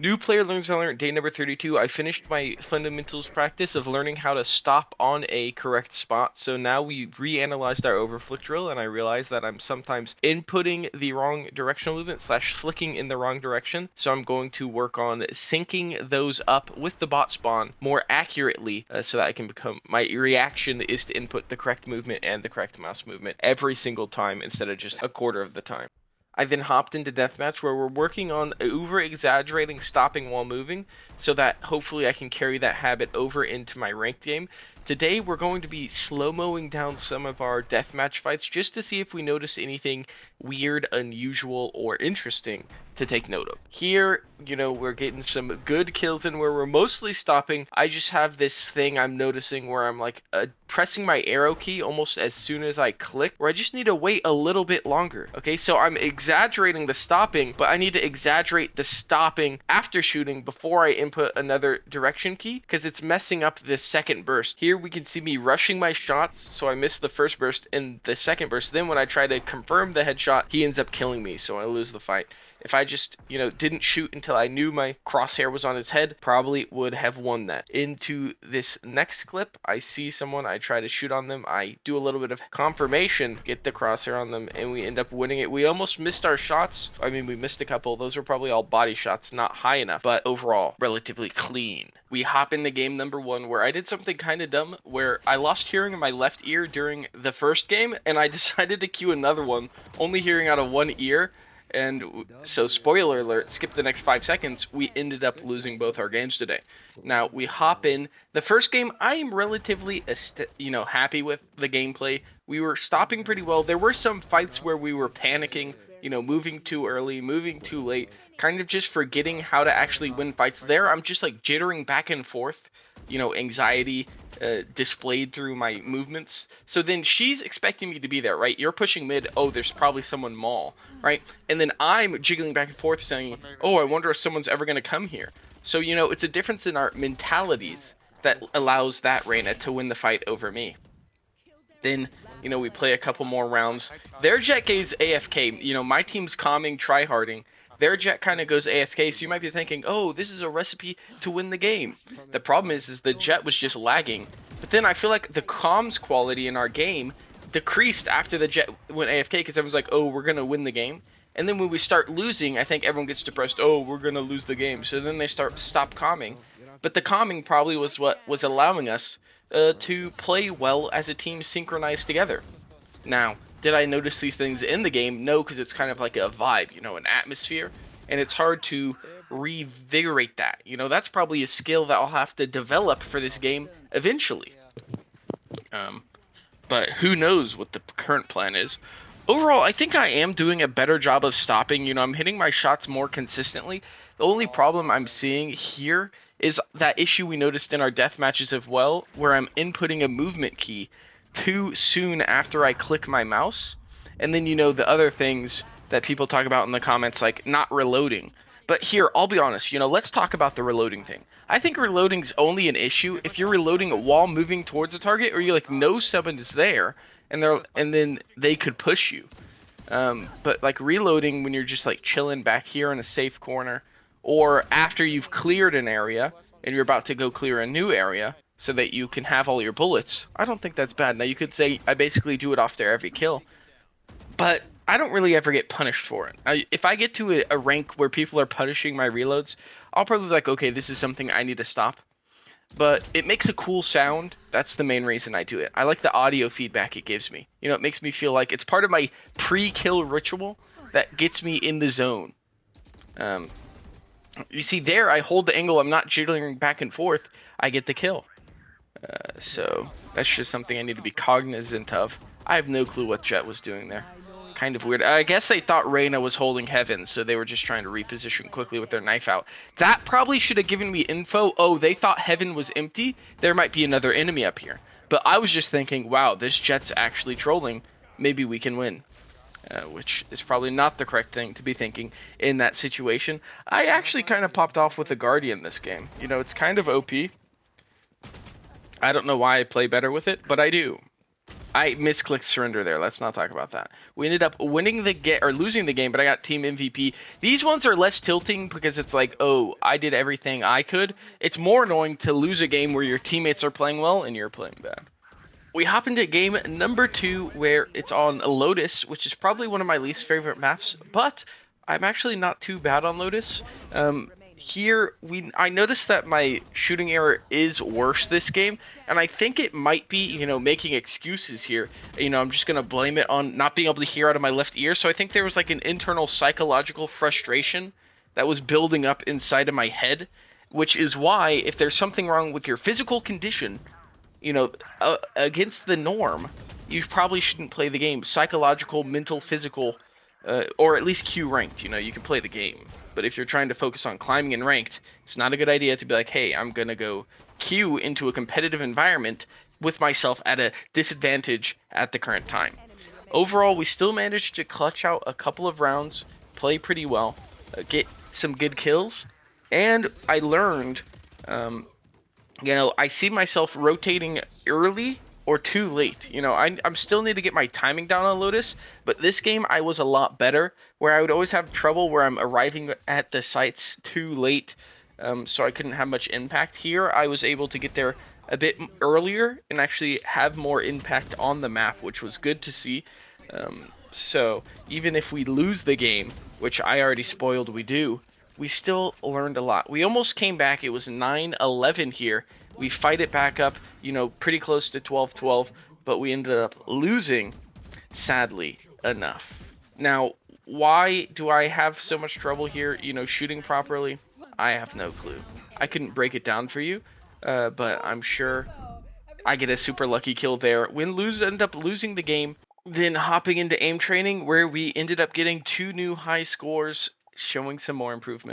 New player learns Valorant day number 32. I finished my fundamentals practice of learning how to stop on a correct spot. So now we reanalyzed our overflick drill, and I realized that I'm sometimes inputting the wrong directional movement slash flicking in the wrong direction. So I'm going to work on syncing those up with the bot spawn more accurately, so that I can become, my reaction is to input the correct movement and the correct mouse movement every single time instead of just a quarter of the time. I then hopped into deathmatch where we're working on over-exaggerating stopping while moving so that hopefully I can carry that habit over into my ranked game. Today we're going to be slow-mowing down some of our deathmatch fights just to see if we notice anything weird, unusual, or interesting to take note of. Here, we're getting some good kills in where we're mostly stopping. I just have this thing I'm noticing where I'm like pressing my arrow key almost as soon as I click, where I just need to wait a little bit longer. Okay, so I'm exaggerating the stopping, but I need to exaggerate the stopping after shooting before I input another direction key because it's messing up this second burst. Here we can see me rushing my shots, so I missed the first burst and the second burst. Then when I try to confirm the headshot, he ends up killing me, so I lose the fight. If I just, didn't shoot until I knew my crosshair was on his head, probably would have won that. Into this next clip, I see someone, I try to shoot on them, I do a little bit of confirmation, get the crosshair on them, and we end up winning it. We almost missed our shots. I mean, we missed a couple. Those were probably all body shots, not high enough, but overall, relatively clean. We hop into game number 1 where I did something kind of dumb, where I lost hearing in my left ear during the first game, and I decided to cue another one, only hearing out of one ear. And so, spoiler alert, skip the next 5 seconds, we ended up losing both our games today. Now, we hop in. The first game, I am relatively, happy with the gameplay. We were stopping pretty well. There were some fights where we were panicking, moving too early, moving too late, kind of just forgetting how to actually win fights. There, I'm just like jittering back and forth, anxiety displayed through my movements. So then she's expecting me to be there, right? You're pushing mid. Oh, there's probably someone mall, right? And then I'm jiggling back and forth saying, oh, I wonder if someone's ever going to come here. So, it's a difference in our mentalities that allows that Reyna to win the fight over me. Then, we play a couple more rounds. Their Jet goes AFK. My team's calming, tryharding. Their Jet kind of goes AFK, so you might be thinking, oh, this is a recipe to win the game. The problem is the Jet was just lagging. But then I feel like the comms quality in our game decreased after the Jet went AFK because everyone's like, oh, we're going to win the game. And then when we start losing, I think everyone gets depressed, oh, we're going to lose the game. So then they stop calming. But the calming probably was what was allowing us to play well as a team synchronized together. Now, did I notice these things in the game? No, because it's kind of like a vibe, an atmosphere, and it's hard to revigorate that. That's probably a skill that I'll have to develop for this game eventually. But who knows what the current plan is. Overall, I think I am doing a better job of stopping. I'm hitting my shots more consistently. The only problem I'm seeing here is that issue we noticed in our death matches as well, where I'm inputting a movement key too soon after I click my mouse. And then, the other things that people talk about in the comments, like not reloading. But here, I'll be honest, let's talk about the reloading thing. I think reloading's only an issue if you're reloading while moving towards a target, or you know someone is there and then they could push you. But like reloading when you're just like chilling back here in a safe corner, or after you've cleared an area and you're about to go clear a new area so that you can have all your bullets, I don't think that's bad. Now you could say I basically do it after every kill, but I don't really ever get punished for it. If I get to a rank where people are punishing my reloads, I'll probably be like, okay, this is something I need to stop. But it makes a cool sound. That's the main reason I do it. I like the audio feedback it gives me. It makes me feel like it's part of my pre-kill ritual that gets me in the zone. You see there, I hold the angle, I'm not jiggling back and forth, I get the kill. So that's just something I need to be cognizant of. I have no clue what Jet was doing there. Kind of weird. I guess they thought Reyna was holding heaven, so they were just trying to reposition quickly with their knife out. That probably should have given me info. Oh, they thought heaven was empty. There might be another enemy up here. But I was just thinking, wow, this Jet's actually trolling. Maybe we can win. Which is probably not the correct thing to be thinking in that situation. I actually kind of popped off with the Guardian this game. It's kind of OP. I don't know why I play better with it, but I do. I misclicked surrender there. Let's not talk about that. We ended up winning the game or losing the game, but I got team MVP. These ones are less tilting because it's like, oh, I did everything I could. It's more annoying to lose a game where your teammates are playing well and you're playing bad. We hop into game number 2 where it's on Lotus, which is probably one of my least favorite maps, but I'm actually not too bad on Lotus. Here I noticed that my shooting error is worse this game, and I think it might be, making excuses here. I'm just gonna blame it on not being able to hear out of my left ear. So I think there was like an internal psychological frustration that was building up inside of my head, which is why if there's something wrong with your physical condition, against the norm, you probably shouldn't play the game. Psychological, mental, physical, or at least Q ranked. You can play the game. But if you're trying to focus on climbing and ranked, it's not a good idea to be like, hey, I'm going to go Q into a competitive environment with myself at a disadvantage at the current time. Overall, we still managed to clutch out a couple of rounds, play pretty well, get some good kills, and I learned, I see myself rotating early or too late. I'm still need to get my timing down on Lotus, but this game I was a lot better, where I would always have trouble where I'm arriving at the sites too late, so I couldn't have much impact. Here I was able to get there a bit earlier and actually have more impact on the map, which was good to see. So even if we lose the game, which I already spoiled we still learned a lot. We almost came back. It was 9-11 here. We fight it back up, pretty close to 12-12, but we ended up losing, sadly enough. Now, why do I have so much trouble here, shooting properly? I have no clue. I couldn't break it down for you, but I'm sure I get a super lucky kill there. End up losing the game, then hopping into aim training where we ended up getting 2 new high scores, showing some more improvement.